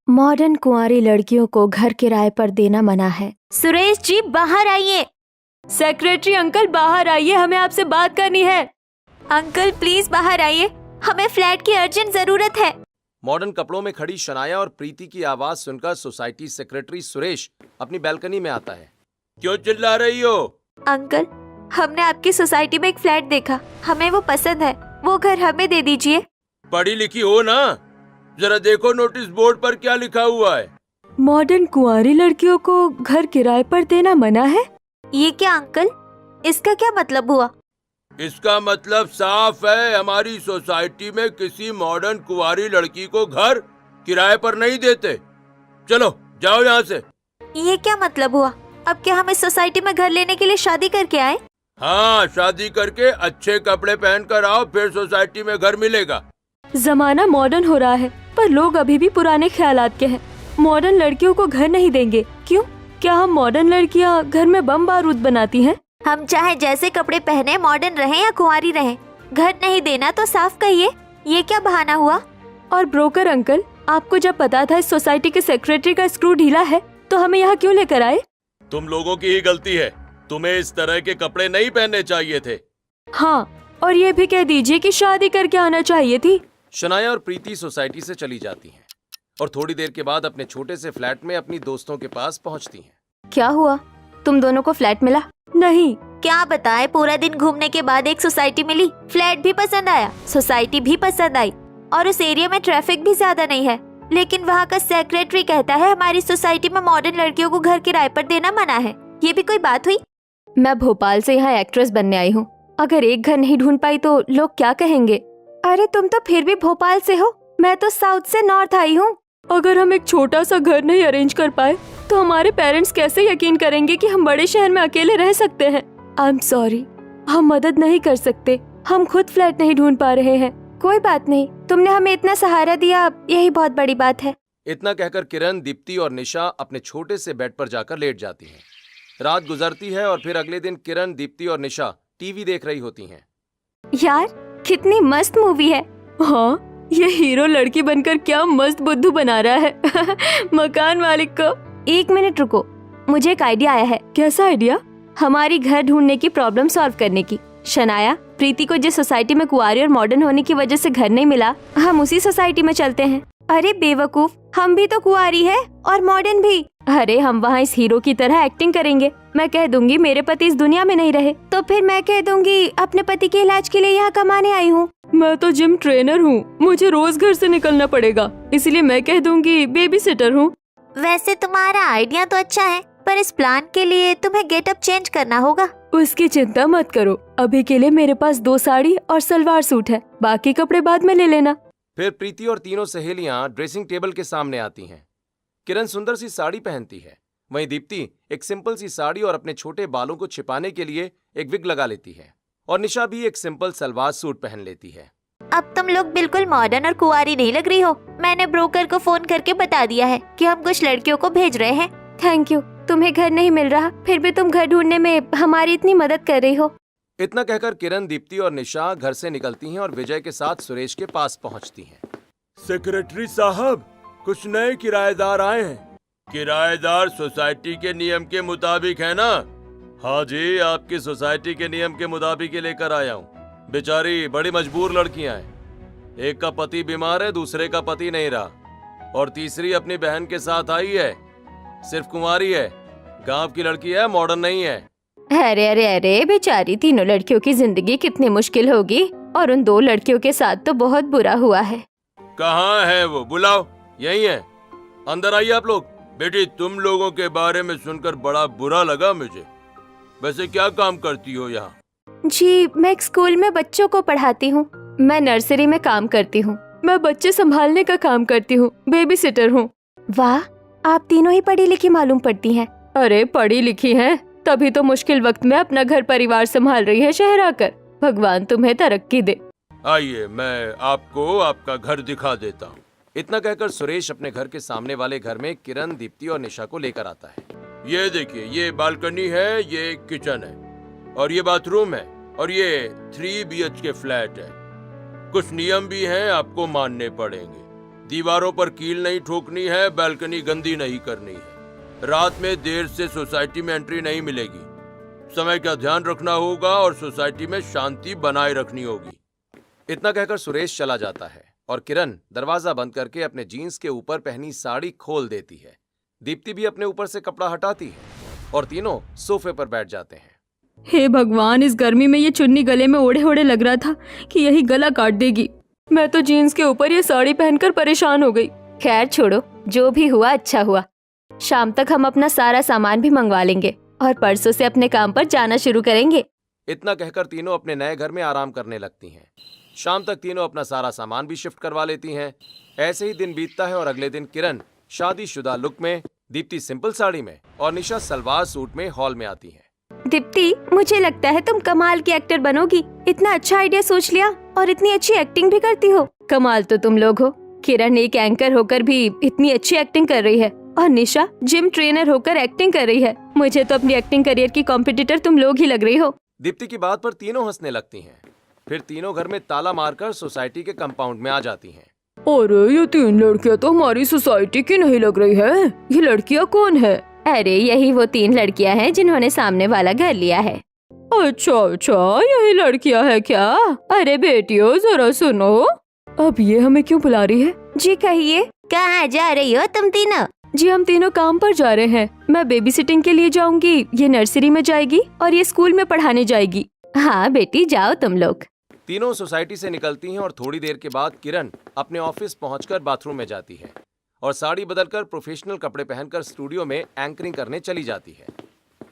Modern कुंवारी लड़कियों को घर किराए पर देना मना है। सुरेश जी बाहर आइए। सेक्रेटरी अंकल बाहर आइए, हमें आपसे बात करनी है। अंकल प्लीज बाहर आइए, हमें फ्लैट की अर्जेंट जरूरत है। मॉडर्न कपड़ों में खड़ी शनाया और प्रीति की आवाज सुनकर सोसाइटी सेक्रेटरी सुरेश अपनी बैल्कनी में आता है। क्यों चिल्ला रही हो? अंकल हमने आपकी सोसाइटी में एक फ्लैट देखा, हमें वो पसंद है, वो घर हमें दे दीजिए। पढ़ी लिखी हो ना, जरा देखो नोटिस बोर्ड पर क्या लिखा हुआ है। मॉडर्न कुंवारी लड़कियों को घर किराए पर देना मना है। ये क्या अंकल, इसका क्या मतलब हुआ? इसका मतलब साफ है, हमारी सोसाइटी में किसी मॉडर्न कुंवारी लड़की को घर किराए पर नहीं देते। चलो जाओ यहाँ से। ये क्या मतलब हुआ? अब क्या हम इस सोसाइटी में घर लेने के लिए शादी करके आए? हाँ, शादी करके अच्छे कपड़े पहन कर आओ, फिर सोसाइटी में घर मिलेगा। जमाना मॉडर्न हो रहा है पर लोग अभी भी पुराने ख्यालात के हैं। मॉडर्न लड़कियों को घर नहीं देंगे, क्यों? क्या हम मॉडर्न लड़कियां घर में बम बारूद बनाती हैं? हम चाहे जैसे कपड़े पहने, मॉडर्न रहें या कुंवारी रहें, घर नहीं देना तो साफ कहिए। ये क्या बहाना हुआ? और ब्रोकर अंकल, आपको जब पता था इस सोसाइटी के सेक्रेटरी का स्क्रू ढीला है तो हमें यहाँ क्यों लेकर आए? तुम लोगों की ही गलती है, तुम्हें इस तरह के कपड़े नहीं पहनने चाहिए थे। हाँ, और ये भी कह दीजिए कि शादी करके आना चाहिए थी। शनाया और प्रीति सोसाइटी से चली जाती हैं और थोड़ी देर के बाद अपने छोटे से फ्लैट में अपनी दोस्तों के पास पहुंचती हैं। क्या हुआ, तुम दोनों को फ्लैट मिला? नहीं। क्या बताए, पूरा दिन घूमने के बाद एक सोसाइटी मिली, फ्लैट भी पसंद आया, सोसाइटी भी पसंद आई और उस एरिया में ट्रैफिक भी ज्यादा नहीं है। लेकिन वहाँ का सेक्रेटरी कहता है हमारी सोसाइटी में मॉडर्न लड़कियों को घर किराए पर देना मना है। ये भी कोई बात हुई? मैं भोपाल से यहाँ एक्ट्रेस बनने आई हूँ, अगर एक घर नहीं ढूंढ पाई तो लोग क्या कहेंगे? अरे तुम तो फिर भी भोपाल से हो, मैं तो साउथ से नॉर्थ आई हूँ। अगर हम एक छोटा सा घर नहीं अरेंज कर पाए तो हमारे पेरेंट्स कैसे यकीन करेंगे कि हम बड़े शहर में अकेले रह सकते हैं? आई एम सॉरी, हम मदद नहीं कर सकते, हम खुद फ्लैट नहीं ढूंढ पा रहे हैं। कोई बात नहीं, तुमने हमें इतना सहारा दिया, यही बहुत बड़ी बात है। इतना कहकर किरण, दीप्ति और निशा अपने छोटे से बेड पर जाकर लेट जाती हैं। रात गुजरती है और फिर अगले दिन किरण, दीप्ति और निशा टीवी देख रही होती हैं। यार कितनी मस्त मूवी है। हाँ, ये हीरो लड़की बनकर क्या मस्त बुद्धू बना रहा है मकान मालिक को। एक मिनट रुको, मुझे एक आइडिया आया है। कैसा आइडिया? हमारी घर ढूंढने की प्रॉब्लम सॉल्व करने की। शनाया, प्रीति को जिस सोसाइटी में कुंवारी और मॉडर्न होने की वजह से घर नहीं मिला, हम उसी सोसाइटी में चलते हैं। अरे बेवकूफ, हम भी तो कुंवारी है और मॉडर्न भी। अरे हम वहाँ इस हीरो की तरह एक्टिंग करेंगे। मैं कह दूंगी मेरे पति इस दुनिया में नहीं रहे, तो फिर मैं कह दूंगी अपने पति के इलाज के लिए यहाँ कमाने आई हूँ। मैं तो जिम ट्रेनर हूँ, मुझे रोज घर से निकलना पड़ेगा, इसलिए मैं कह दूंगी बेबी सिटर हूँ। वैसे तुम्हारा आइडिया तो अच्छा है, पर इस प्लान के लिए तुम्हें गेटअप चेंज करना होगा। उसकी चिंता मत करो, अभी के लिए मेरे पास 2 साड़ी और सलवार सूट है, बाकी कपड़े बाद में ले लेना। फिर प्रीति और तीनों सहेलियां ड्रेसिंग टेबल के सामने आती हैं। किरण सुंदर सी साड़ी पहनती है, वहीं दीप्ति एक सिंपल सी साड़ी और अपने छोटे बालों को छिपाने के लिए एक विग लगा लेती है, और निशा भी एक सिंपल सलवार सूट पहन लेती है। अब तुम लोग बिल्कुल मॉडर्न और कुंवारी नहीं लग रही हो। मैंने ब्रोकर को फोन करके बता दिया है कि हम कुछ लड़कियों को भेज रहे हैं। थैंक यू, तुम्हें घर नहीं मिल रहा, फिर भी तुम घर ढूंढने में हमारी इतनी मदद कर रही हो। इतना कहकर किरण, दीप्ति और निशा घर से निकलती हैं और विजय के साथ सुरेश के पास पहुंचती हैं। सेक्रेटरी साहब, कुछ नए किराएदार आए हैं। किराएदार सोसाइटी के नियम के मुताबिक है ना? हाँ जी, आपकी सोसाइटी के नियम के मुताबिक ही लेकर आया हूँ। बेचारी बड़ी मजबूर लड़कियां हैं, एक का पति बीमार है, दूसरे का पति नहीं रहा, और तीसरी अपनी बहन के साथ आई है, सिर्फ कुंवारी है, गांव की लड़की है, मॉडर्न नहीं है। अरे अरे अरे, बेचारी तीनों लड़कियों की जिंदगी कितनी मुश्किल होगी, और उन 2 लड़कियों के साथ तो बहुत बुरा हुआ है। कहाँ है वो? बुलाओ, यही है, अंदर आइए आप लोग। बेटी, तुम लोगों के बारे में सुनकर बड़ा बुरा लगा मुझे। वैसे क्या काम करती हो यहाँ? जी, मैं एक स्कूल में बच्चों को पढ़ाती हूँ। मैं नर्सरी में काम करती हूँ। मैं बच्चे संभालने का काम करती हूँ, बेबी सिटर हूँ। वाह, आप तीनों ही पढ़ी लिखी मालूम पड़ती हैं। अरे पढ़ी लिखी हैं, तभी तो मुश्किल वक्त में अपना घर परिवार संभाल रही है शहर आकर। भगवान तुम्हें तरक्की दे। आइए, मैं आपको आपका घर दिखा देता हूँ। इतना कहकर सुरेश अपने घर के सामने वाले घर में किरण, दीप्ति और निशा को लेकर आता है। ये देखिए, ये बालकनी है, ये किचन है, और ये बाथरूम है, और ये 3 BHK फ्लैट है। कुछ नियम भी हैं, आपको मानने पड़ेंगे। दीवारों पर कील नहीं ठोकनी है, बालकनी गंदी नहीं करनी है, रात में देर से सोसाइटी में एंट्री नहीं मिलेगी, समय का ध्यान रखना होगा और सोसाइटी में शांति बनाए रखनी होगी। इतना कहकर सुरेश चला जाता है और किरण दरवाजा बंद करके अपने जीन्स के ऊपर पहनी साड़ी खोल देती है। दीप्ति भी अपने ऊपर से कपड़ा हटाती है और तीनों सोफे पर बैठ जाते हैं। हे भगवान, इस गर्मी में ये चुन्नी गले में ओढ़े ओढ़े लग रहा था कि यही गला काट देगी। मैं तो जीन्स के ऊपर ये साड़ी पहनकर परेशान हो गई। खैर छोड़ो, जो भी हुआ अच्छा हुआ। शाम तक हम अपना सारा सामान भी मंगवा लेंगे और परसों से अपने काम पर जाना शुरू करेंगे। इतना कहकर तीनों अपने नए घर में आराम करने लगती हैं। शाम तक तीनों अपना सारा सामान भी शिफ्ट करवा लेती हैं। ऐसे ही दिन बीतता है और अगले दिन किरण शादीशुदा लुक में, दीप्ति सिंपल साड़ी में और निशा सलवार सूट में हॉल में आती है। दीप्ति, मुझे लगता है तुम कमाल की एक्टर बनोगी। इतना अच्छा आइडिया सोच लिया और इतनी अच्छी एक्टिंग भी करती हो। कमाल तो तुम लोग हो। किरण एक एंकर होकर भी इतनी अच्छी एक्टिंग कर रही है और निशा जिम ट्रेनर होकर एक्टिंग कर रही है। मुझे तो अपनी एक्टिंग करियर की कॉम्पिटिटर तुम लोग ही लग रही हो। दीप्ति की बात पर तीनों हंसने लगती हैं। फिर तीनों घर में ताला मारकर सोसाइटी के कंपाउंड में आ जाती हैं। अरे ये तीन लड़कियां तो हमारी सोसाइटी की नहीं लग रही है। ये लड़कियां कौन है? अरे यही वो 3 लड़कियां हैं जिन्होंने सामने वाला घर लिया है। अच्छा अच्छा, यही लड़कियां है क्या? अरे बेटियों जरा सुनो। अब ये हमें क्यों बुला रही है? जी कहिए, कहाँ जा रही हो तुम तीनों? जी हम तीनों काम पर जा रहे हैं। मैं बेबी सिटिंग के लिए जाऊंगी, ये नर्सरी में जाएगी और ये स्कूल में पढ़ाने जाएगी। हाँ बेटी जाओ तुम लोग। तीनों सोसाइटी से निकलती हैं और थोड़ी देर के बाद किरण अपने ऑफिस पहुंचकर बाथरूम में जाती है और साड़ी बदलकर प्रोफेशनल कपड़े पहनकर स्टूडियो में एंकरिंग करने चली जाती है।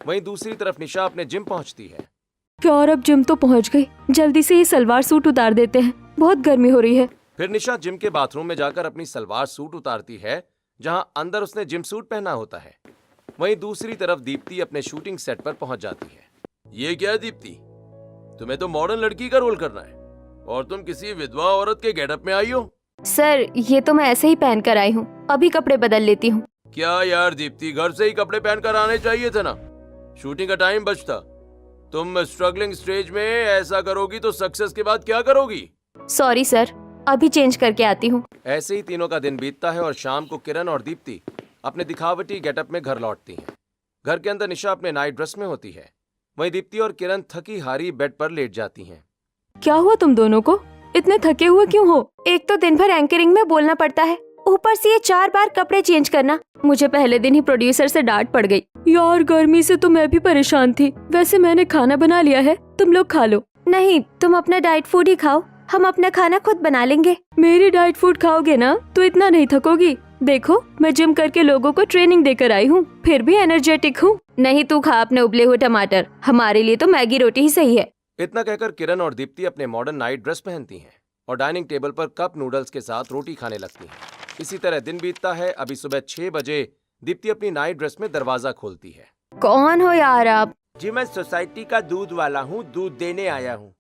वहीं दूसरी तरफ निशा अपने जिम पहुंचती है। यार अब जिम तो पहुंच गई, जल्दी से ये सलवार सूट उतार देते हैं, बहुत गर्मी हो रही है। फिर निशा जिम के बाथरूम में जाकर अपनी सलवार सूट उतारती है, जहां अंदर उसने जिम सूट पहना होता है। वहीं दूसरी तरफ दीप्ति अपने शूटिंग सेट पर पहुंच जाती है। ये क्या है दीप्ति, तुम्हें तो मॉडर्न लड़की का रोल करना है और तुम किसी विधवा औरत के गेटअप में आई हो। सर ये तो मैं ऐसे ही पहन कर आई हूँ, अभी कपड़े बदल लेती हूँ। क्या यार दीप्ति, घर से ही कपड़े पहनकर आने चाहिए थे ना, शूटिंग का टाइम बचता। तुम स्ट्रगलिंग स्टेज में ऐसा करोगी तो सक्सेस के बाद क्या करोगी? सॉरी सर, अभी चेंज करके आती हूँ। ऐसे ही तीनों का दिन बीतता है और शाम को किरण और दीप्ति अपने दिखावटी गेटअप में घर लौटती हैं। घर के अंदर निशा अपने नाइट ड्रेस में होती है। वहीं दीप्ति और किरण थकी हारी बेड पर लेट जाती हैं। क्या हुआ तुम दोनों को? इतने थके हुए क्यों हो? एक तो दिन भर एंकरिंग में बोलना पड़ता है, ऊपर से ये 4 बार कपड़े चेंज करना। मुझे पहले दिन ही प्रोड्यूसर से डांट पड़ गई। यार गर्मी से तो मैं भी परेशान थी। वैसे मैंने खाना बना लिया है, तुम लोग खा लो। नहीं, तुम अपना डाइट फूड ही खाओ, हम अपना खाना खुद बना लेंगे। मेरी डाइट फूड खाओगे ना तो इतना नहीं थकोगी। देखो मैं जिम करके लोगों को ट्रेनिंग देकर आई हूँ, फिर भी एनर्जेटिक हूँ। नहीं तू खा अपने उबले हुए टमाटर, हमारे लिए तो मैगी रोटी ही सही है। इतना कहकर किरण और दीप्ति अपने मॉडर्न नाइट ड्रेस पहनती हैं और डाइनिंग टेबल पर कप नूडल्स के साथ रोटी खाने लगती हैं। इसी तरह दिन बीतता है। अभी सुबह 6 बजे दीप्ति अपनी नाइट ड्रेस में दरवाजा खोलती है। कौन हो यार आप? जी मैं सोसाइटी का दूध वाला हूँ, दूध देने आया हूँ।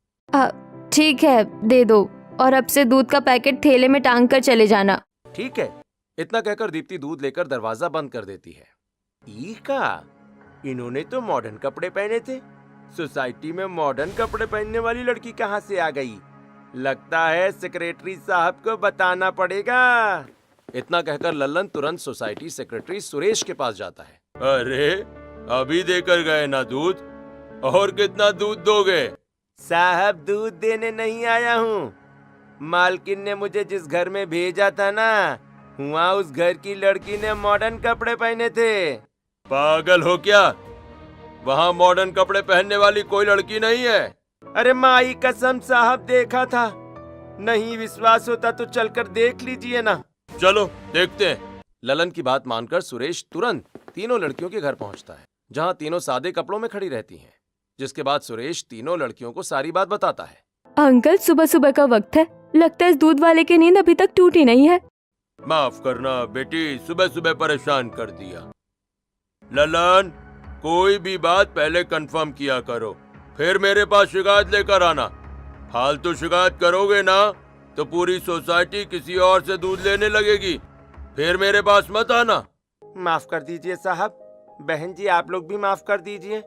ठीक है दे दो, और अब से दूध का पैकेट थैले में टांग कर चले जाना। ठीक है। इतना कहकर दीप्ति दूध लेकर दरवाजा बंद कर देती है। का इन्होंने तो मॉडर्न कपड़े पहने थे, सोसाइटी में मॉडर्न कपड़े पहनने वाली लड़की कहाँ से आ गई? लगता है सेक्रेटरी साहब को बताना पड़ेगा। इतना कहकर लल्लन तुरंत सोसाइटी सेक्रेटरी सुरेश के पास जाता है। अरे अभी देकर गए ना दूध, और कितना दूध दोगे? साहब दूध देने नहीं आया हूँ, मालकिन ने मुझे जिस घर में भेजा था ना, वहाँ उस घर की लड़की ने मॉडर्न कपड़े पहने थे। पागल हो क्या? वहाँ मॉडर्न कपड़े पहनने वाली कोई लड़की नहीं है। अरे माई कसम साहब देखा था, नहीं विश्वास होता तो चलकर देख लीजिए ना। चलो देखते हैं। ललन की बात मानकर सुरेश तुरंत तीनों लड़कियों के घर पहुंचता है, जहां तीनों सादे कपड़ों में खड़ी रहती हैं। जिसके बाद सुरेश तीनों लड़कियों को सारी बात बताता है। अंकल सुबह सुबह का वक्त है, लगता है इस दूध वाले की नींद अभी तक टूटी नहीं है। माफ करना बेटी, सुबह सुबह परेशान कर दिया। ललन कोई भी बात पहले कंफर्म किया करो, फिर मेरे पास शिकायत लेकर आना। फालतू शिकायत करोगे ना तो पूरी सोसाइटी किसी और से दूध लेने लगेगी, फिर मेरे पास मत आना। माफ कर दीजिए साहब। बहन जी आप लोग भी माफ कर दीजिए।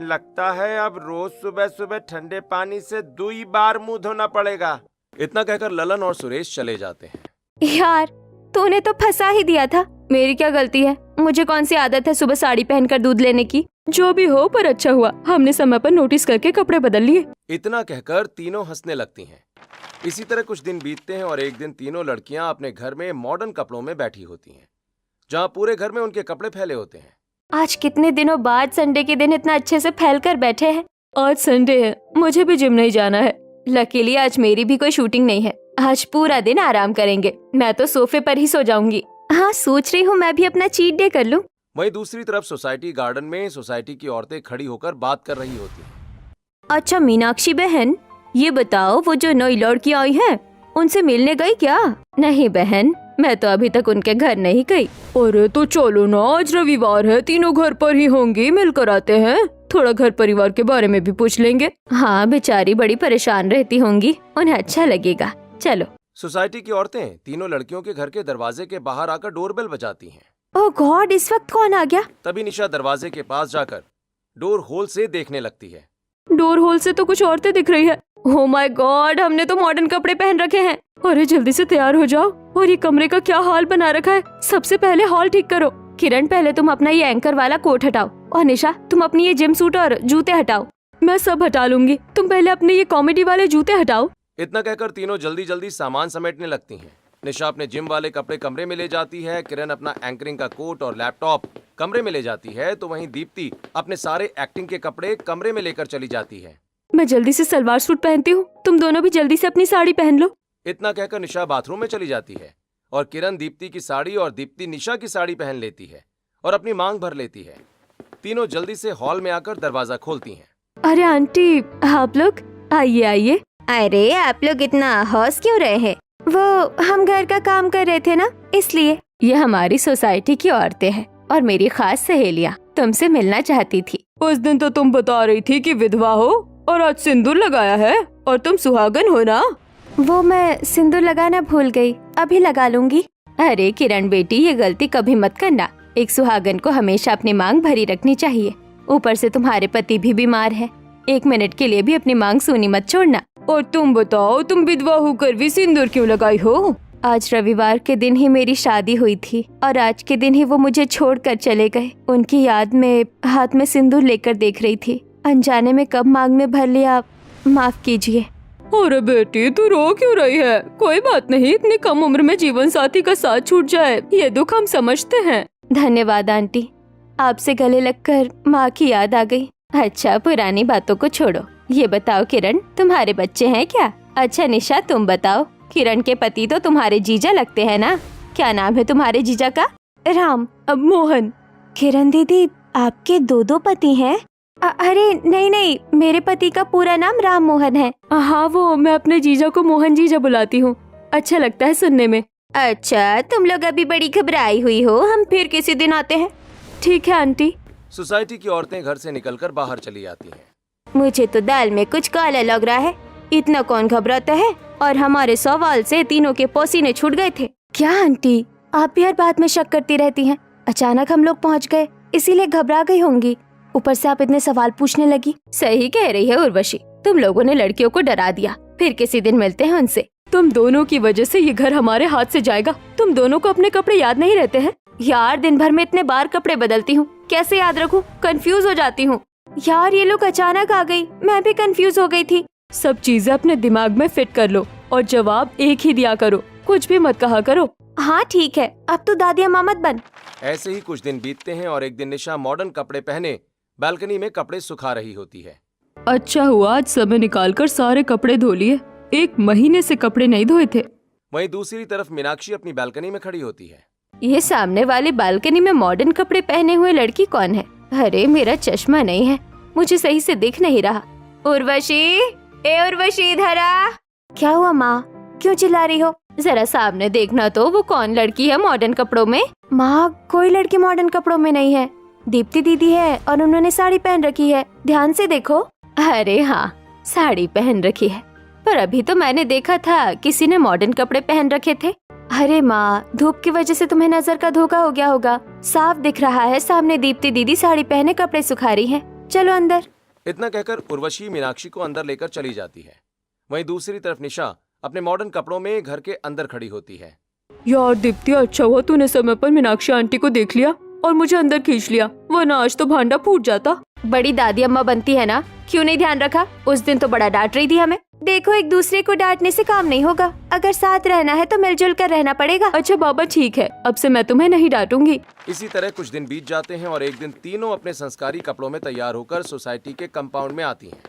लगता है अब रोज सुबह सुबह ठंडे पानी से 2 बार मुंह धोना पड़ेगा। इतना कहकर ललन और सुरेश चले जाते हैं यार तूने तो फंसा ही दिया था। मेरी क्या गलती है? मुझे कौन सी आदत है सुबह साड़ी पहनकर दूध लेने की? जो भी हो, पर अच्छा हुआ हमने समय पर नोटिस करके कपड़े बदल लिए। इतना कहकर तीनों हंसने लगती हैं। इसी तरह कुछ दिन बीतते हैं और एक दिन तीनों लड़कियां अपने घर में मॉडर्न कपड़ों में बैठी होती हैं, जहां पूरे घर में उनके कपड़े फैले होते हैं। आज कितने दिनों बाद संडे के दिन इतना अच्छे से फैल कर बैठे हैं। आज संडे है, मुझे भी जिम नहीं जाना है। लकीली आज मेरी भी कोई शूटिंग नहीं है। आज पूरा दिन आराम करेंगे। मैं तो सोफे पर ही सो जाऊंगी। हाँ, सोच रही हूँ मैं भी अपना चीट डे कर लूँ। वहीं दूसरी तरफ सोसाइटी गार्डन में सोसाइटी की औरतें खड़ी होकर बात कर रही होती हैं। अच्छा मीनाक्षी बहन, ये बताओ वो जो नई लड़की आई है उनसे मिलने गई क्या? नहीं बहन, मैं तो अभी तक उनके घर नहीं गई। अरे तो चलो ना, आज रविवार है, तीनों घर पर ही होंगी, मिलकर आते हैं। थोड़ा घर परिवार के बारे में भी पूछ लेंगे। हाँ, बेचारी बड़ी परेशान रहती होंगी, उन्हें अच्छा लगेगा। चलो। सोसाइटी की औरतें तीनों लड़कियों के घर के दरवाजे के बाहर आकर डोरबेल बजाती हैं। ओह गॉड, इस वक्त कौन आ गया? तभी निशा दरवाजे के पास जाकर डोर होल से देखने लगती है। डोर होल से तो कुछ औरतें दिख रही है। ओह माय गॉड, हमने तो मॉडर्न कपड़े पहन रखे हैं। अरे जल्दी से तैयार हो जाओ। और ये कमरे का क्या हाल बना रखा है। सबसे पहले हॉल ठीक करो। किरण, पहले तुम अपना ये एंकर वाला कोट हटाओ, और निशा तुम अपनी ये जिम सूट और जूते हटाओ। मैं सब हटा लूंगी, तुम पहले अपने ये कॉमेडी वाले जूते हटाओ। इतना कहकर तीनों जल्दी जल्दी सामान समेटने लगती हैं। निशा अपने जिम वाले कपड़े कमरे में ले जाती है, किरण अपना एंकरिंग का कोट और लैपटॉप कमरे में ले जाती है, तो वहीं दीप्ति अपने सारे एक्टिंग के कपड़े कमरे में लेकर चली जाती है। मैं जल्दी से सलवार सूट पहनती हूँ, तुम दोनों भी जल्दी से अपनी साड़ी पहन लो। इतना कहकर निशा बाथरूम में चली जाती है और किरण दीप्ति की साड़ी और दीप्ति निशा की साड़ी पहन लेती है और अपनी मांग भर लेती है। तीनों जल्दी से हॉल में आकर दरवाजा खोलती हैं। अरे आंटी, आप लोग आइए आइए। अरे आप लोग इतना हौस क्यों रहे हैं? वो हम घर का काम कर रहे थे ना, इसलिए। ये हमारी सोसाइटी की औरतें हैं और मेरी खास सहेलियाँ तुमसे मिलना चाहती थी। उस दिन तो तुम बता रही थी कि विधवा हो और आज सिंदूर लगाया है और तुम सुहागन हो ना। वो मैं सिंदूर लगाना भूल गई, अभी लगा लूंगी। अरे किरण बेटी, ये गलती कभी मत करना। एक सुहागन को हमेशा अपनी मांग भरी रखनी चाहिए। ऊपर से तुम्हारे पति भी बीमार है, 1 मिनट के लिए भी अपनी मांग सूनी मत छोड़ना। और तुम बताओ, तुम विधवा होकर भी सिंदूर क्यों लगाई हो? आज रविवार के दिन ही मेरी शादी हुई थी और आज के दिन ही वो मुझे छोड़कर चले गए। उनकी याद में हाथ में सिंदूर लेकर देख रही थी। अनजाने में कब मांग में भर लिया, माफ कीजिए। अरे बेटी, तू रो क्यों रही है? कोई बात नहीं, इतनी कम उम्र में जीवन साथी का साथ छूट जाए, ये दुख हम समझते हैं। धन्यवाद आंटी, आपसे गले लगकर माँ की याद आ गई। अच्छा, पुरानी बातों को छोड़ो। ये बताओ किरण, तुम्हारे बच्चे हैं क्या? अच्छा निशा, तुम बताओ, किरण के पति तो तुम्हारे जीजा लगते हैं ना? क्या नाम है तुम्हारे जीजा का? राम, अब मोहन। किरण दीदी, आपके 2 पति हैं? अरे नहीं नहीं, मेरे पति का पूरा नाम राम मोहन है। हाँ, वो मैं अपने जीजा को मोहन जीजा बुलाती हूँ, अच्छा लगता है सुनने में। अच्छा, तुम लोग अभी बड़ी घबराई हुई हो, हम फिर किसी दिन आते हैं। ठीक है आंटी। सोसाइटी की औरतें घर से निकलकर बाहर चली आती हैं। मुझे तो दाल में कुछ काला लग रहा है। इतना कौन घबराता है? और हमारे सवाल से तीनों के पसीने छूट गए थे। क्या आंटी, आप भी हर बात में शक करती रहती हैं। अचानक हम लोग पहुंच गए, इसीलिए घबरा गई होंगी। ऊपर से आप इतने सवाल पूछने लगी। सही कह रही है उर्वशी, तुम लोगों ने लड़कियों को डरा दिया। फिर किसी दिन मिलते हैं उनसे। तुम दोनों की वजह से ये घर हमारे हाथ से जाएगा। तुम दोनों को अपने कपड़े याद नहीं रहते हैं? यार, दिन भर में इतने बार कपड़े बदलती हूँ, कैसे याद रखूं? कंफ्यूज हो जाती हूँ। यार, ये लोग अचानक आ गई, मैं भी कंफ्यूज हो गई थी। सब चीजें अपने दिमाग में फिट कर लो और जवाब एक ही दिया करो, कुछ भी मत कहा करो। हाँ ठीक है, अब तो दादी अम्मा मत बन। ऐसे ही कुछ दिन बीतते हैं और एक दिन निशा मॉडर्न कपड़े पहने बालकनी में कपड़े सुखा रही होती है। अच्छा हुआ आज समय निकालकर सारे कपड़े धो लिए, 1 महीने से कपड़े नहीं धोए थे। वहीं दूसरी तरफ मीनाक्षी अपनी बालकनी में खड़ी होती है। ये सामने वाली बालकनी में मॉडर्न कपड़े पहने हुए लड़की कौन है? अरे मेरा चश्मा नहीं है, मुझे सही से दिख नहीं रहा। उर्वशी, ए उर्वशी, इधर आ। क्या हुआ माँ, क्यों चिल्ला रही हो? जरा सामने देखना तो, वो कौन लड़की है मॉडर्न कपड़ों में? माँ, कोई लड़की मॉडर्न कपड़ों में नहीं है, दीप्ति दीदी है और उन्होंने साड़ी पहन रखी है, ध्यान से देखो। अरे हाँ, साड़ी पहन रखी है, पर अभी तो मैंने देखा था किसी ने मॉडर्न कपड़े पहन रखे थे। अरे माँ, धूप की वजह से तुम्हें नजर का धोखा हो गया होगा। साफ दिख रहा है, सामने दीप्ति दीदी साड़ी पहने कपड़े सुखा रही है। चलो अंदर। इतना कहकर उर्वशी मीनाक्षी को अंदर लेकर चली जाती है। वहीं दूसरी तरफ निशा अपने मॉडर्न कपड़ों में घर के अंदर खड़ी होती है। यार दीप्ति, अच्छा हुआ तूने समय पर मीनाक्षी आंटी को देख लिया और मुझे अंदर खींच लिया, वरना आज तो भांडा फूट जाता। बड़ी दादी अम्मा बनती है ना, क्यों नहीं ध्यान रखा? उस दिन तो बड़ा डांट रही थी हमें। देखो, एक दूसरे को डांटने से काम नहीं होगा, अगर साथ रहना है तो मिलजुल कर रहना पड़ेगा। अच्छा बाबा ठीक है, अब से मैं तुम्हें नहीं डांटूंगी। इसी तरह कुछ दिन बीत जाते हैं और एक दिन तीनों अपने संस्कारी कपड़ों में तैयार होकर सोसाइटी के कंपाउंड में आती हैं।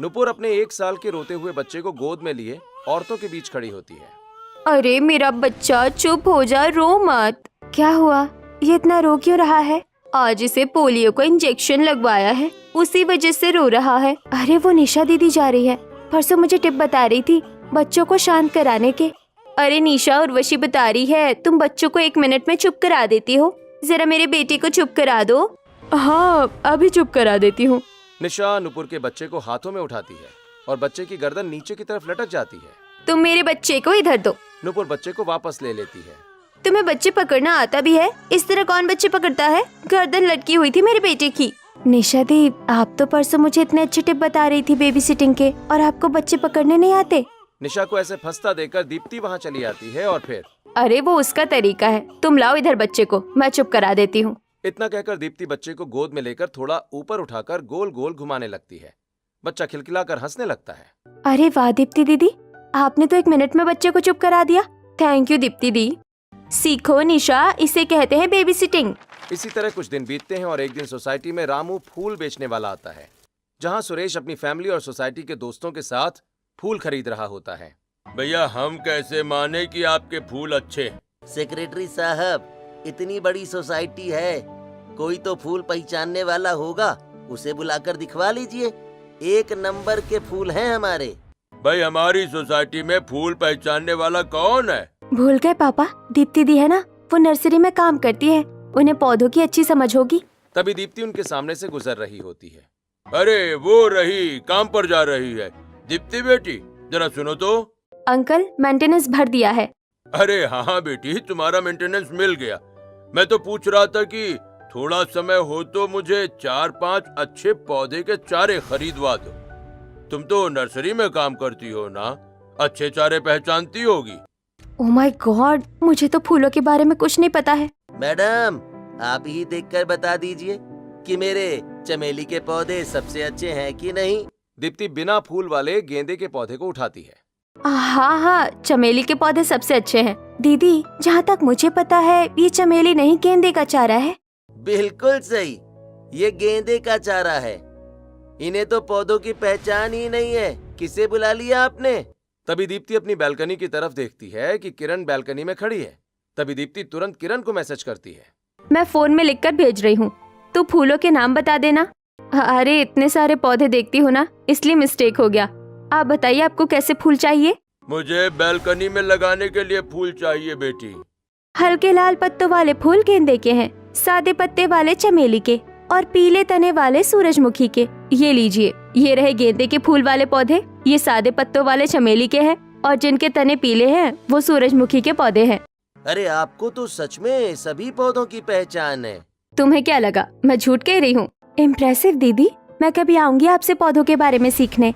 नुपुर अपने 1 साल के रोते हुए बच्चे को गोद में लिए औरतों के बीच खड़ी होती है। अरे मेरा बच्चा, चुप हो जा, रो मत। क्या हुआ, ये इतना रो क्यों रहा है? आज इसे पोलियो का इंजेक्शन लगवाया है, उसी वजह से रो रहा है। अरे वो निशा दीदी जा रही है, परसों मुझे टिप बता रही थी बच्चों को शांत कराने के। अरे निशा, उर्वशी बता रही है तुम बच्चों को 1 मिनट में चुप करा देती हो, जरा मेरे बेटे को चुप करा दो। हाँ, अभी चुप करा देती हूँ। निशा नुपुर के बच्चे को हाथों में उठाती है और बच्चे की गर्दन नीचे की तरफ लटक जाती है। तुम मेरे बच्चे को इधर दो। नुपुर बच्चे को वापस ले लेती है। तुम्हें बच्चे पकड़ना आता भी है? इस तरह कौन बच्चे पकड़ता है? गर्दन लटकी हुई थी मेरे बेटे की। निशा दी, आप तो परसों मुझे इतने अच्छे टिप बता रही थी बेबी सिटिंग के, और आपको बच्चे पकड़ने नहीं आते। निशा को ऐसे फंसता देकर दीप्ति वहाँ चली आती है और फिर अरे वो उसका तरीका है, तुम लाओ इधर बच्चे को, मैं चुप करा देती हूँ। इतना कहकर दीप्ति बच्चे को गोद में लेकर थोड़ा ऊपर उठाकर गोल गोल घुमाने लगती है। बच्चा खिलखिलाकर हंसने लगता है। अरे वाह दीप्ति दीदी, आपने तो 1 मिनट में बच्चे को चुप करा दिया। थैंक यू दीप्ति दी। सीखो निशा, इसे कहते हैं बेबी सिटिंग। इसी तरह कुछ दिन बीतते हैं और एक दिन सोसाइटी में रामू फूल बेचने वाला आता है, जहाँ सुरेश अपनी फैमिली और सोसाइटी के दोस्तों के साथ फूल खरीद रहा होता है। भैया, हम कैसे माने कि आपके फूल अच्छे? सेक्रेटरी साहब, इतनी बड़ी सोसाइटी है, कोई तो फूल पहचानने वाला होगा, उसे बुलाकर दिखवा लीजिए। 1 नंबर के फूल हैं हमारे। भाई, हमारी सोसाइटी में फूल पहचानने वाला कौन है? भूल गए पापा, दीप्ति दी है ना, वो नर्सरी में काम करती है, उन्हें पौधों की अच्छी समझ होगी। तभी दीप्ति उनके सामने से गुजर रही होती है। अरे वो रही, काम पर जा रही है। दीप्ति बेटी, जरा सुनो तो। अंकल, मेंटेनेंस भर दिया है। अरे हाँ बेटी, तुम्हारा मेंटेनेंस मिल गया। मैं तो पूछ रहा था कि थोड़ा समय हो तो मुझे 4-5 अच्छे पौधे के चारे खरीदवा दो। तुम तो नर्सरी में काम करती हो ना, अच्छे चारे पहचानती होगी। ओह माय गॉड, मुझे तो फूलों के बारे में कुछ नहीं पता है। मैडम, आप ही देखकर बता दीजिए कि मेरे चमेली के पौधे सबसे अच्छे हैं कि नहीं। दीप्ति बिना फूल वाले गेंदे के पौधे को उठाती है। हाँ हाँ, चमेली के पौधे सबसे अच्छे हैं। दीदी, जहाँ तक मुझे पता है ये चमेली नहीं गेंदे का चारा है। बिल्कुल सही, ये गेंदे का चारा है। इन्हें तो पौधों की पहचान ही नहीं है, किसे बुला लिया आपने? तभी दीप्ति अपनी बालकनी की तरफ देखती है कि किरण बालकनी में खड़ी है। तभी दीप्ति तुरंत किरण को मैसेज करती है। मैं फोन में लिखकर भेज रही हूँ, तू फूलों के नाम बता देना। अरे इतने सारे पौधे देखती हो ना, इसलिए मिस्टेक हो गया। आप बताइए आपको कैसे फूल चाहिए? मुझे बालकनी में लगाने के लिए फूल चाहिए बेटी। हल्के लाल पत्तों वाले फूल गेंदे के हैं, सादे पत्ते वाले चमेली के, और पीले तने वाले सूरजमुखी के। ये लीजिए, ये रहे गेंदे के फूल वाले पौधे, ये सादे पत्तों वाले चमेली के हैं, और जिनके तने पीले हैं वो सूरजमुखी के पौधे हैं। अरे आपको तो सच में सभी पौधों की पहचान है। तुम्हें क्या लगा मैं झूठ कह रही हूँ? इम्प्रेसिव दीदी, मैं कभी आऊंगी आपसे पौधों के बारे में सीखने।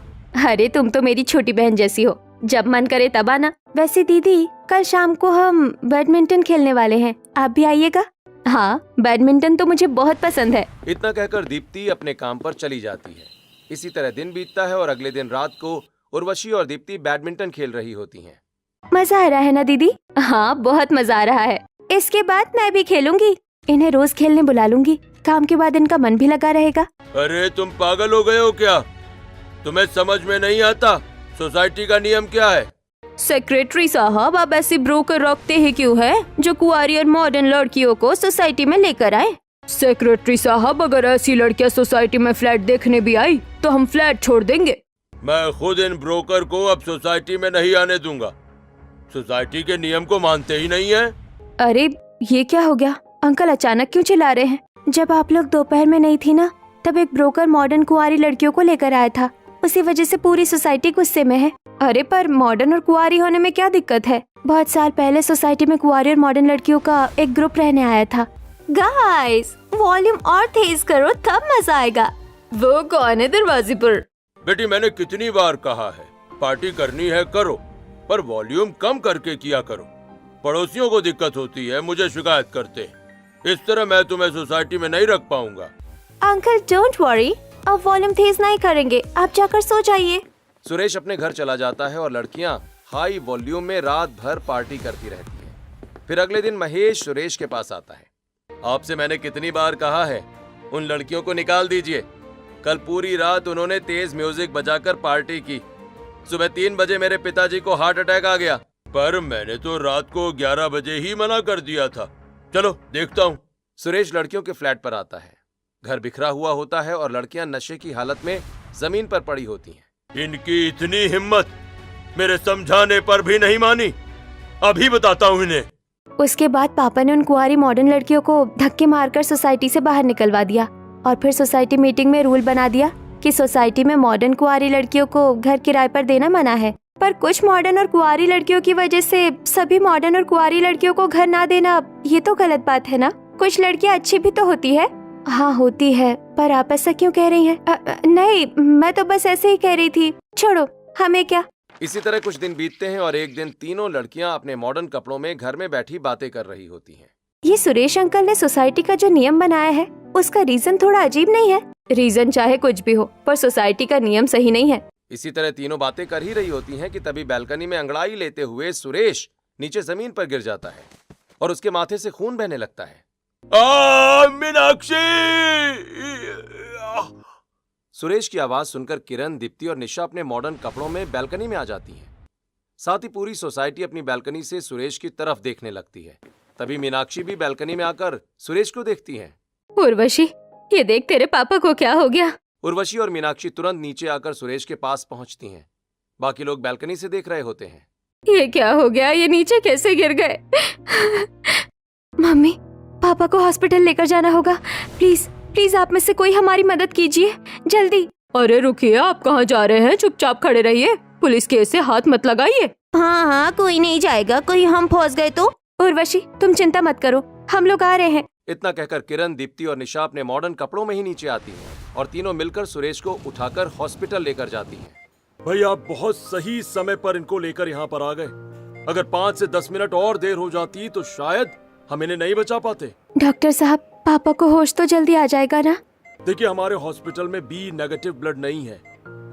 अरे तुम तो मेरी छोटी बहन जैसी हो, जब मन करे तब आना। वैसे दीदी, कल शाम को हम बैडमिंटन खेलने वाले हैं, आप भी आइएगा। हाँ, बैडमिंटन तो मुझे बहुत पसंद है। इतना कहकर दीप्ति अपने काम पर चली जाती है। इसी तरह दिन बीतता है और अगले दिन रात को उर्वशी और दीप्ति बैडमिंटन खेल रही होती हैं। मजा आ रहा है ना दीदी? हाँ, बहुत मजा आ रहा है। इसके बाद मैं भी खेलूंगी, इन्हें रोज खेलने बुला लूंगी, काम के बाद इनका मन भी लगा रहेगा। अरे तुम पागल हो गए हो क्या? तुम्हें समझ में नहीं आता सोसाइटी का नियम क्या है? सेक्रेटरी साहब, आप ऐसे ब्रोकर रखते हैं क्यों है जो कुंवारी और मॉडर्न लड़कियों को सोसाइटी में लेकर आए? सेक्रेटरी साहब, अगर ऐसी लड़कियां सोसाइटी में फ्लैट देखने भी आई तो हम फ्लैट छोड़ देंगे। मैं खुद इन ब्रोकर को अब सोसाइटी में नहीं आने दूंगा। सोसाइटी के नियम को मानते ही नहीं है। अरे ये क्या हो गया? अंकल अचानक क्यों चिल्ला रहे हैं? जब आप लोग दोपहर में नहीं थी ना, तब एक ब्रोकर मॉडर्न कुंवारी लड़कियों को लेकर आया था, उसी वजह से पूरी सोसाइटी गुस्से में है। अरे पर मॉडर्न और कुंवारी होने में क्या दिक्कत है? बहुत साल पहले सोसाइटी में कुंवारी और मॉडर्न लड़कियों का एक ग्रुप रहने आया था। गाइस, वॉल्यूम और तेज करो तब मजा आएगा। वो कौन है दरवाजे पर? बेटी, मैंने कितनी बार कहा है, पार्टी करनी है करो, पर वॉल्यूम कम करके किया करो। पड़ोसियों को दिक्कत होती है, मुझे शिकायत करते हैं। इस तरह मैं तुम्हें सोसाइटी में नहीं रख पाऊंगा। अंकल डोंट वरी, अब वॉल्यूम तेज नहीं करेंगे, आप जाकर सो जाइए। सुरेश अपने घर चला जाता है और लड़कियां हाई वॉल्यूम में रात भर पार्टी करती रहती हैं। फिर अगले दिन महेश सुरेश के पास आता है। आपसे मैंने कितनी बार कहा है, उन लड़कियों को निकाल दीजिए। कल पूरी रात उन्होंने तेज म्यूजिक बजाकर पार्टी की। सुबह 3 बजे मेरे पिताजी को हार्ट अटैक आ गया, पर मैंने तो रात को 11 बजे ही मना कर दिया था। चलो देखता हूँ। सुरेश लड़कियों के फ्लैट पर आता है। घर बिखरा हुआ होता है और लड़कियां नशे की हालत में जमीन पर पड़ी होती हैं। इनकी इतनी हिम्मत, मेरे समझाने पर भी नहीं मानी। अभी बताता हूँ इन्हें। उसके बाद पापा ने उन कुंवारी मॉडर्न लड़कियों को धक्के मारकर सोसाइटी से बाहर निकलवा दिया और फिर सोसाइटी मीटिंग में रूल बना दिया कि सोसाइटी में मॉडर्न कुंवारी लड़कियों को घर किराए पर देना मना है। पर कुछ मॉडर्न और कुंवारी लड़कियों की वजह से सभी मॉडर्न और कुंवारी लड़कियों को घर ना देना, ये तो गलत बात है ना। कुछ लड़कियां अच्छी भी तो होती है। हाँ होती है, पर आप ऐसा क्यों कह रही हैं? नहीं, मैं तो बस ऐसे ही कह रही थी, छोड़ो, हमें क्या। इसी तरह कुछ दिन बीतते हैं और एक दिन तीनों लड़कियां अपने मॉडर्न कपड़ों में घर में बैठी बातें कर रही होती हैं। ये सुरेश अंकल ने सोसाइटी का जो नियम बनाया है उसका रीजन थोड़ा अजीब नहीं है? रीजन चाहे कुछ भी हो, पर सोसाइटी का नियम सही नहीं है। इसी तरह तीनों बातें कर ही रही होती हैं कि तभी बालकनी में अंगड़ाई लेते हुए सुरेश नीचे जमीन पर गिर जाता है और उसके माथे से खून बहने लगता है। मीनाक्षी! सुरेश की आवाज सुनकर किरण, दीप्ति और निशा अपने मॉडर्न कपड़ों में बालकनी में आ जाती हैं। साथ ही पूरी सोसाइटी अपनी बालकनी से सुरेश की तरफ देखने लगती है। तभी मीनाक्षी भी बालकनी में आकर सुरेश को देखती है। उर्वशी, ये देख तेरे पापा को क्या हो गया। उर्वशी और मीनाक्षी तुरंत नीचे आकर सुरेश के पास पहुंचती हैं। बाकी लोग बालकनी से देख रहे होते हैं। ये क्या हो गया, ये नीचे कैसे गिर गए? मम्मी, पापा को हॉस्पिटल लेकर जाना होगा। प्लीज प्लीज आप में से कोई हमारी मदद कीजिए, जल्दी। अरे रुकिए, आप कहाँ जा रहे हैं? चुपचाप खड़े रहिए, पुलिस केस से हाथ मत लगाइए। हाँ हाँ, कोई नहीं जाएगा, कोई हम फंस गए तो। उर्वशी, तुम चिंता मत करो, हम लोग आ रहे हैं। इतना कहकर किरण, दीप्ति और निशा अपने मॉडर्न कपड़ों में ही नीचे आती हैं और तीनों मिलकर सुरेश को उठाकर हॉस्पिटल लेकर जाती हैं। भाई आप बहुत सही समय पर इनको लेकर यहाँ पर आ गए। अगर 5 से 10 मिनट और देर हो जाती तो शायद हम इन्हें नहीं बचा पाते। डॉक्टर साहब, पापा को होश तो जल्दी आ जाएगा ना? देखिए, हमारे हॉस्पिटल में बी नेगेटिव ब्लड नहीं है।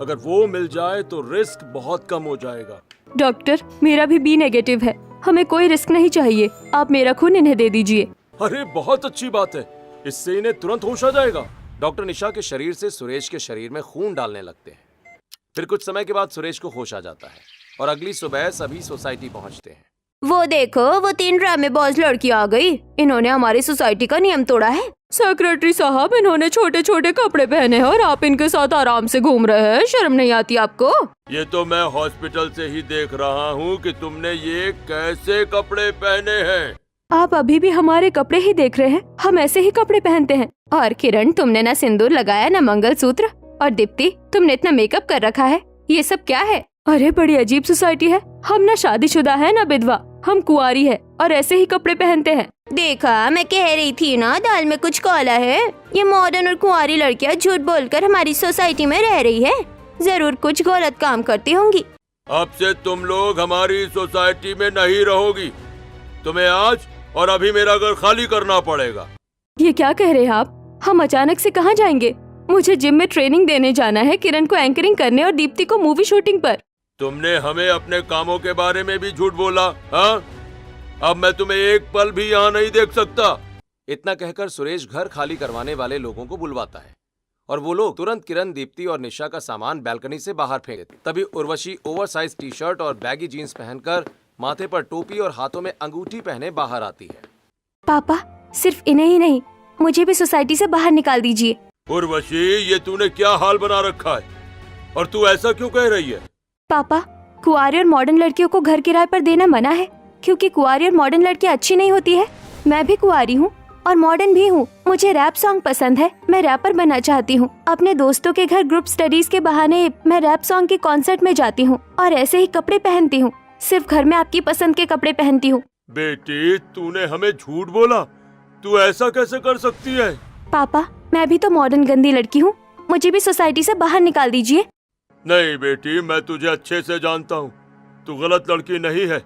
अगर वो मिल जाए तो रिस्क बहुत कम हो जाएगा। डॉक्टर, मेरा भी बी नेगेटिव है, हमें कोई रिस्क नहीं चाहिए। आप मेरा खून इन्हें दे दीजिए। अरे बहुत अच्छी बात है, इससे इन्हें तुरंत होश आ जाएगा। डॉक्टर निशा के शरीर से सुरेश के शरीर में खून डालने लगते हैं। फिर कुछ समय के बाद सुरेश को होश आ जाता है और अगली सुबह सभी सोसाइटी पहुंचते हैं। वो देखो, वो 3 ड्रामेबाज लड़की आ गई। इन्होंने हमारी सोसाइटी का नियम तोड़ा है। सेक्रेटरी साहब, इन्होंने छोटे छोटे कपड़े पहने हैं और आप इनके साथ आराम से घूम रहे हैं। शर्म नहीं आती आपको? ये तो मैं हॉस्पिटल से ही देख रहा हूँ कि तुमने ये कैसे कपड़े पहने हैं। आप अभी भी हमारे कपड़े ही देख रहे हैं, हम ऐसे ही कपड़े पहनते हैं। और किरण, तुमने ना सिंदूर लगाया ना मंगलसूत्र। और दीप्ति, तुमने इतना मेकअप कर रखा है, ये सब क्या है? अरे बड़ी अजीब सोसाइटी है। हम ना शादीशुदा है ना विधवा, हम कुंवारी है और ऐसे ही कपड़े पहनते हैं। देखा, मैं कह रही थी ना, दाल में कुछ काला है। ये मॉडर्न और कुंवारी लड़कियां झूठ बोलकर हमारी सोसाइटी में रह रही है। जरूर कुछ गलत काम करती होंगी। अब से तुम लोग हमारी सोसाइटी में नहीं रहोगी। तुम्हें आज और अभी मेरा घर खाली करना पड़ेगा। ये क्या कह रहे हैं आप? हम अचानक से कहाँ जाएंगे? मुझे जिम में ट्रेनिंग देने जाना है, किरण को एंकरिंग करने और दीप्ति को मूवी शूटिंग पर। तुमने हमें अपने कामों के बारे में भी झूठ बोला। हाँ, अब मैं तुम्हें एक पल भी यहाँ नहीं देख सकता। इतना कहकर सुरेश घर खाली करवाने वाले लोगों को बुलवाता है और वो लोग तुरंत किरण, दीप्ति और निशा का सामान बालकनी से बाहर फेंक देते। तभी उर्वशी ओवरसाइज टी शर्ट और बैगी जीन्स पहनकर, माथे पर टोपी और हाथों में अंगूठी पहने बाहर आती है। पापा, सिर्फ इन्हें ही नहीं, मुझे भी सोसाइटी से बाहर निकाल दीजिए। उर्वशी, ये तूने क्या हाल बना रखा है और तू ऐसा क्यों कह रही है? पापा, कुंवारी और मॉडर्न लड़कियों को घर किराए पर देना मना है, क्योंकि कुंवारी और मॉडर्न लड़कियां अच्छी नहीं होती है। मैं भी कुंवारी हूँ और मॉडर्न भी हूँ। मुझे रैप सॉन्ग पसंद है, मैं रैपर बनना चाहती हूँ। अपने दोस्तों के घर ग्रुप स्टडीज के बहाने मैं रैप सॉन्ग के कॉन्सर्ट में जाती हूँ और ऐसे ही कपड़े पहनती हूँ। सिर्फ घर में आपकी पसंद के कपड़े पहनती हूँ। बेटी, तूने हमें झूठ बोला। तू ऐसा कैसे कर सकती है? पापा, मैं भी तो मॉडर्न गंदी लड़की हूँ, मुझे भी सोसाइटी से बाहर निकाल दीजिए। नहीं बेटी, मैं तुझे अच्छे से जानता हूँ, तू गलत लड़की नहीं है।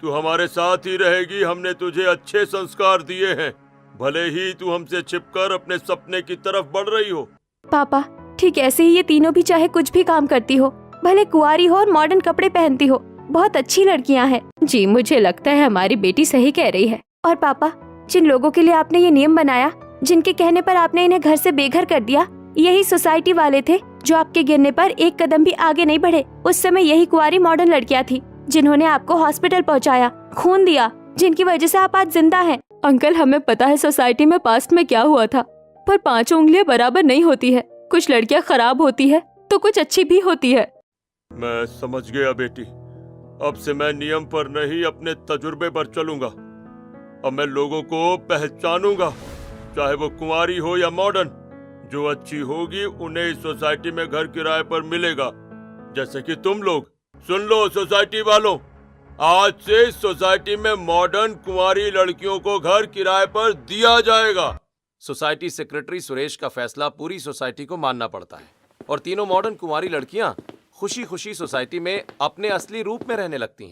तू हमारे साथ ही रहेगी। हमने तुझे अच्छे संस्कार दिए हैं, भले ही तू हमसे छिपकर अपने सपने की तरफ बढ़ रही हो। पापा ठीक ऐसे ही ये तीनों भी चाहे कुछ भी काम करती हो, भले कुंवारी हो और मॉडर्न कपड़े पहनती हो, बहुत अच्छी लड़कियां हैं। जी मुझे लगता है हमारी बेटी सही कह रही है। और पापा जिन लोगों के लिए आपने ये नियम बनाया, जिनके कहने पर आपने इन्हें घर से बेघर कर दिया, यही सोसाइटी वाले थे जो आपके गिरने पर एक कदम भी आगे नहीं बढ़े। उस समय यही कुंवारी मॉडर्न लड़कियां थी जिन्होंने आपको हॉस्पिटल पहुंचाया, खून दिया, जिनकी वजह से आप आज जिंदा हैं। अंकल हमें पता है सोसाइटी में पास्ट में क्या हुआ था, पर 5 उंगलियां बराबर नहीं होती है। कुछ लड़कियां खराब होती है तो कुछ अच्छी भी होती है। मैं समझ गया बेटी, अब से मैं नियम पर नहीं अपने तजुर्बे पर चलूंगा। अब मैं लोगों को पहचानूंगा, चाहे वो कुंवारी हो या मॉडर्न। जो अच्छी होगी उन्हें इस सोसाइटी में घर किराए पर मिलेगा, जैसे कि तुम लोग। सुन लो सोसाइटी वालों, आज से इस सोसाइटी में मॉडर्न कुंवारी लड़कियों को घर किराए पर दिया जाएगा। सोसाइटी सेक्रेटरी सुरेश का फैसला पूरी सोसाइटी को मानना पड़ता है और तीनों मॉडर्न कुंवारी लड़कियां खुशी खुशी सोसाइटी में अपने असली रूप में रहने लगती हैं।